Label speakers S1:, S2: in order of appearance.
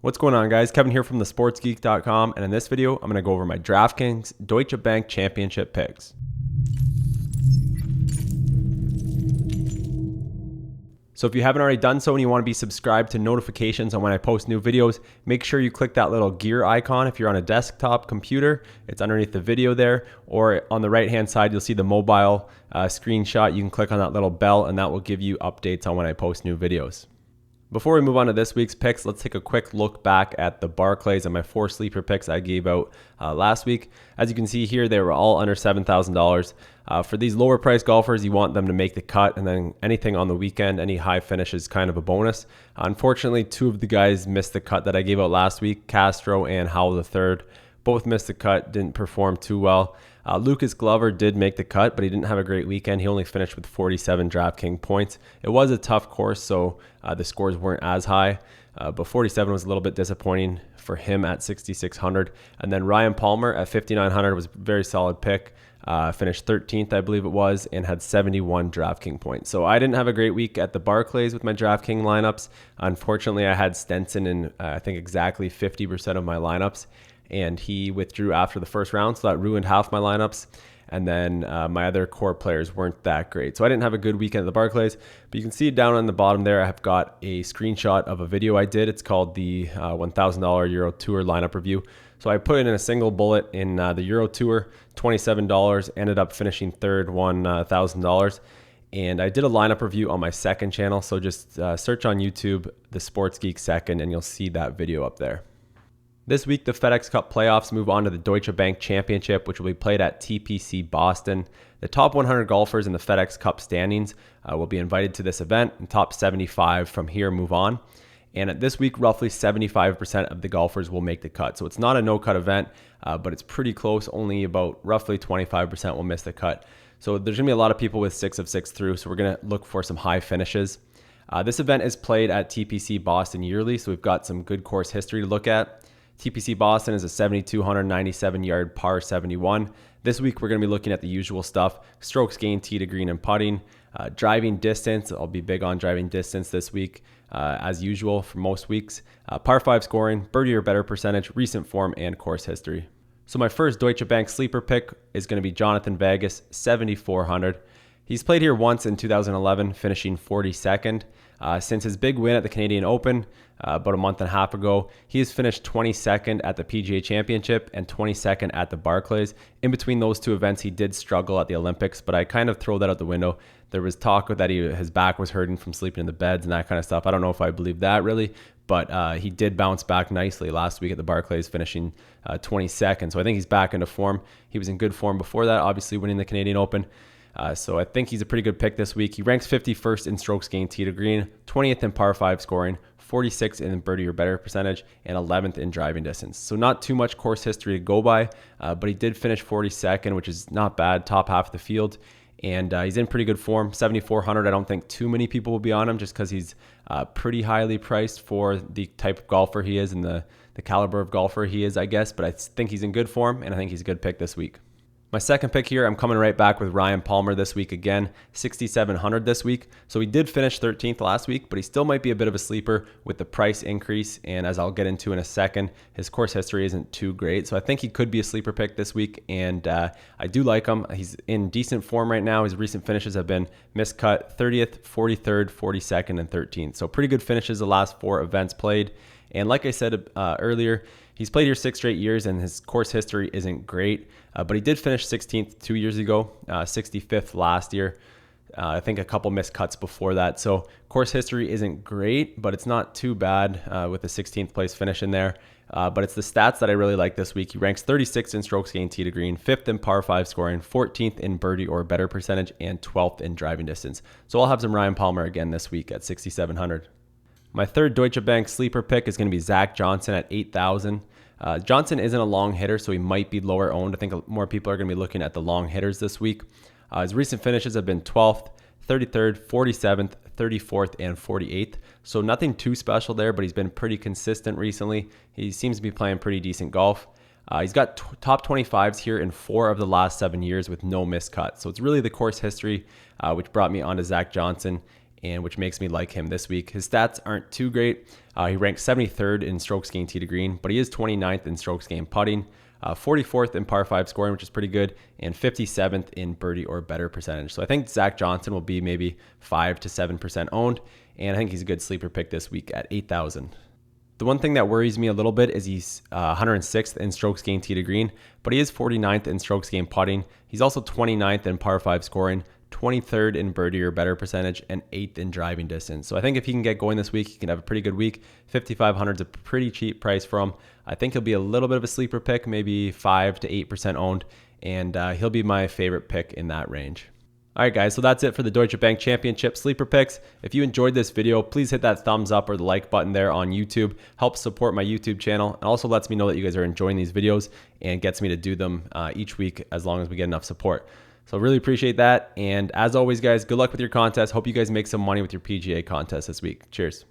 S1: What's going on, guys? Kevin here from thesportsgeek.com, and in this video, I'm going to go over my DraftKings Deutsche Bank Championship picks. So if you haven't already done so and you want to be subscribed to notifications on when I post new videos, make sure you click that little gear icon if you're on a desktop computer. It's underneath the video there, or on the right-hand side, you'll see the mobile screenshot. You can click on that little bell, and that will give you updates on when I post new videos. Before we move on to this week's picks, let's take a quick look back at the Barclays and my 4 sleeper picks I gave out last week. As you can see here, they were all under $7,000. For these lower price golfers, you want them to make the cut, and then anything on the weekend, any high finish is kind of a bonus. Unfortunately, 2 of the guys missed the cut that I gave out last week, Castro and Howell III. Both missed the cut, didn't perform too well. Lucas Glover did make the cut, but he didn't have a great weekend. He only finished with 47 DraftKings points. It was a tough course, so the scores weren't as high, but 47 was a little bit disappointing for him at 6,600. And then Ryan Palmer at 5,900 was a very solid pick. Finished 13th, I believe it was, and had 71 DraftKings points. So I didn't have a great week at the Barclays with my DraftKings lineups. Unfortunately, I had Stenson in I think exactly 50% of my lineups, and he withdrew after the first round, so that ruined half my lineups. And then my other core players weren't that great. So I didn't have a good weekend at the Barclays, but you can see down on the bottom there, I have got a screenshot of a video I did. It's called the $1,000 Euro Tour lineup review. So I put it in a single bullet in the Euro Tour, $27, ended up finishing third, won $1,000. And I did a lineup review on my second channel. So just search on YouTube, The Sports Geek Second, and you'll see that video up there. This week, the FedEx Cup playoffs move on to the Deutsche Bank Championship, which will be played at TPC Boston. The top 100 golfers in the FedEx Cup standings will be invited to this event, and top 75 from here move on. And at this week, roughly 75% of the golfers will make the cut. So it's not a no-cut event, but it's pretty close. Only about roughly 25% will miss the cut. So there's going to be a lot of people with 6 of 6 through, so we're going to look for some high finishes. This event is played at TPC Boston yearly, so we've got some good course history to look at. TPC Boston is a 7,297 yard par 71. This week, we're going to be looking at the usual stuff: strokes gained, tee to green, and putting. Driving distance, I'll be big on driving distance this week, as usual for most weeks. Par 5 scoring, birdie or better percentage, recent form, and course history. So my first Deutsche Bank sleeper pick is going to be Jonathan Vegas, 7,400. He's played here once in 2011, finishing 42nd. Since his big win at the Canadian Open about a month and a half ago, he has finished 22nd at the PGA Championship and 22nd at the Barclays. In between those two events, he did struggle at the Olympics, but I kind of throw that out the window. There was talk that his back was hurting from sleeping in the beds and that kind of stuff. I don't know if I believe that really, but he did bounce back nicely last week at the Barclays, finishing 22nd. So I think he's back into form. He was in good form before that, obviously winning the Canadian Open. So I think he's a pretty good pick this week. He ranks 51st in strokes gained tee to green, 20th in par 5 scoring, 46th in birdie or better percentage, and 11th in driving distance. So not too much course history to go by, but he did finish 42nd, which is not bad, top half of the field. And he's in pretty good form, 7,400. I don't think too many people will be on him just because he's pretty highly priced for the type of golfer he is and the caliber of golfer he is, I guess. But I think he's in good form, and I think he's a good pick this week. My second pick here, I'm coming right back with Ryan Palmer this week again, 6,700 this week. So he did finish 13th last week, but he still might be a bit of a sleeper with the price increase. And as I'll get into in a second, his course history isn't too great. So I think he could be a sleeper pick this week, and I do like him. He's in decent form right now. His recent finishes have been miscut 30th, 43rd, 42nd, and 13th. So pretty good finishes the last 4 events played. And like I said earlier, he's played here 6 straight years, and his course history isn't great. But he did finish 16th 2 years ago, 65th last year. I think a couple missed cuts before that. So course history isn't great, but it's not too bad with a 16th place finish in there. But it's the stats that I really like this week. He ranks 36th in strokes gained tee to green, 5th in par 5 scoring, 14th in birdie or better percentage, and 12th in driving distance. So I'll have some Ryan Palmer again this week at 6,700. My third Deutsche Bank sleeper pick is going to be Zach Johnson at 8,000. Johnson isn't a long hitter, so he might be lower owned. I think more people are going to be looking at the long hitters this week. His recent finishes have been 12th, 33rd, 47th, 34th, and 48th. So nothing too special there, but he's been pretty consistent recently. He seems to be playing pretty decent golf. He's got top 25s here in 4 of the last 7 years with no missed cuts. So it's really the course history which brought me onto Zach Johnson. and which makes me like him this week. His stats aren't too great. He ranks 73rd in strokes gained tee to green, but he is 29th in strokes gained putting, 44th in par 5 scoring, which is pretty good, and 57th in birdie or better percentage. So I think Zach Johnson will be maybe 5 to 7% owned, and I think he's a good sleeper pick this week at 8,000. The one thing that worries me a little bit is he's 106th in strokes gained tee to green, but he is 49th in strokes gained putting. He's also 29th in par 5 scoring, 23rd in birdie or better percentage, and 8th in driving distance. So I think if he can get going this week, he can have a pretty good week. 5,500 is a pretty cheap price for him. I think he'll be a little bit of a sleeper pick, maybe 5 to 8% owned, and he'll be my favorite pick in that range. All right, guys, so that's it for the Deutsche Bank Championship Sleeper Picks. If you enjoyed this video, please hit that thumbs up or the like button there on YouTube. Helps support my YouTube channel and also lets me know that you guys are enjoying these videos and gets me to do them each week as long as we get enough support. So really appreciate that. And as always, guys, good luck with your contest. Hope you guys make some money with your PGA contest this week. Cheers.